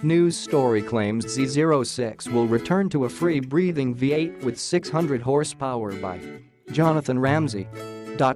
News story claims Z06 will return to a free-breathing V8 with 600 horsepower by Jonathan Ramsey.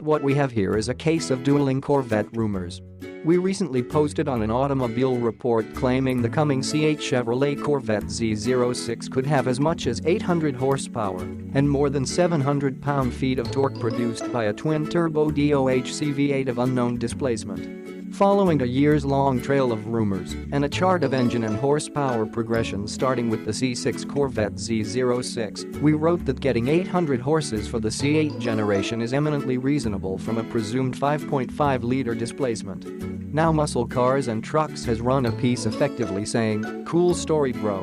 What we have here is a case of dueling Corvette rumors. We recently posted on an automobile report claiming the coming C8 Chevrolet Corvette Z06 could have as much as 800 horsepower and more than 700 pound-feet of torque produced by a twin-turbo DOHC V8 of unknown displacement. Following a years-long trail of rumors and a chart of engine and horsepower progression starting with the C6 Corvette Z06, we wrote that getting 800 horses for the C8 generation is eminently reasonable from a presumed 5.5-liter displacement. Now Muscle Cars and Trucks has run a piece effectively saying, "Cool story, bro.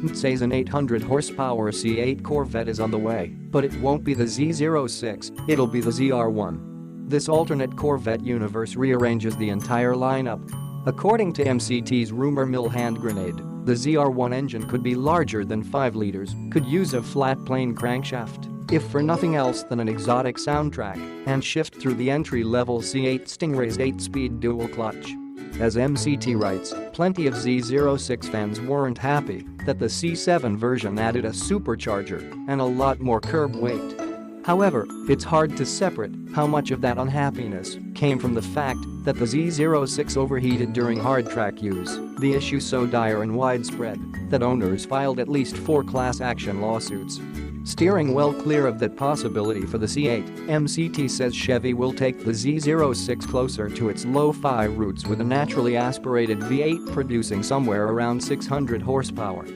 MCTsays an 800 horsepower C8 Corvette is on the way, but it won't be the Z06, it'll be the ZR1. This alternate Corvette universe rearranges the entire lineup. According to MCT's rumor mill hand grenade, the ZR1 engine could be larger than 5 liters, could use a flat plane crankshaft, if for nothing else than an exotic soundtrack, and shift through the entry-level C8 Stingray's 8-speed dual clutch." As MCT writes, plenty of Z06 fans weren't happy that the C7 version added a supercharger and a lot more curb weight. However, it's hard to separate how much of that unhappiness came from the fact that the Z06 overheated during hard track use, the issue so dire and widespread that owners filed at least 4 class action lawsuits. Steering well clear of that possibility for the C8, MCT says Chevy will take the Z06 closer to its lo-fi roots with a naturally aspirated V8 producing somewhere around 600 horsepower.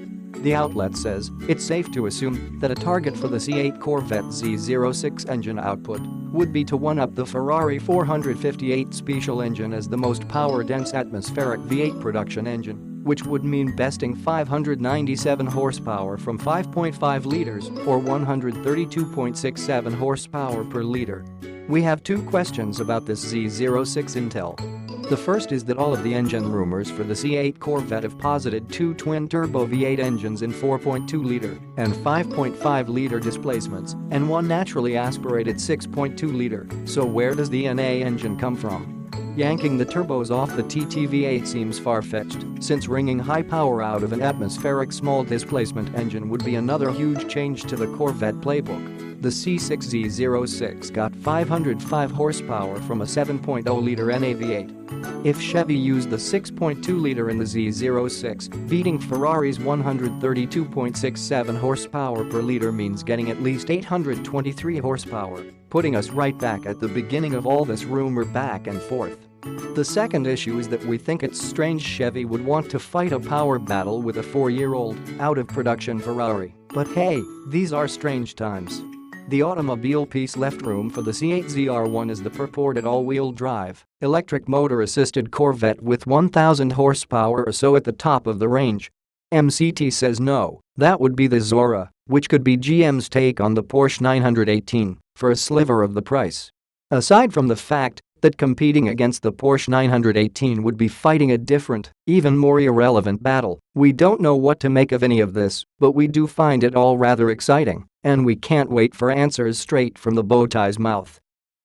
The outlet says it's safe to assume that a target for the C8 Corvette Z06 engine output would be to one-up the Ferrari 458 Speciale engine as the most power-dense atmospheric V8 production engine, which would mean besting 597 horsepower from 5.5 liters or 132.67 horsepower per liter. We have 2 questions about this Z06 intel. The first is that all of the engine rumors for the C8 Corvette have posited 2 twin-turbo V8 engines in 4.2-liter and 5.5-liter displacements and 1 naturally aspirated 6.2-liter, so where does the NA engine come from? Yanking the turbos off the TT-V8 seems far-fetched, since wringing high power out of an atmospheric small-displacement engine would be another huge change to the Corvette playbook. The C6 Z06 got 505 horsepower from a 7.0-liter NA V8. If Chevy used the 6.2-liter in the Z06, beating Ferrari's 132.67 horsepower per liter means getting at least 823 horsepower, putting us right back at the beginning of all this rumor back and forth. The second issue is that we think it's strange Chevy would want to fight a power battle with a 4-year-old, out-of-production Ferrari. But hey, these are strange times. The automobile piece left room for the C8 ZR1 as the purported all-wheel drive, electric motor-assisted Corvette with 1,000 horsepower or so at the top of the range. MCT says no, that would be the Zora, which could be GM's take on the Porsche 918, for a sliver of the price. Aside from the fact that competing against the Porsche 918 would be fighting a different, even more irrelevant battle, we don't know what to make of any of this, but we do find it all rather exciting, and we can't wait for answers straight from the Bowtie's mouth.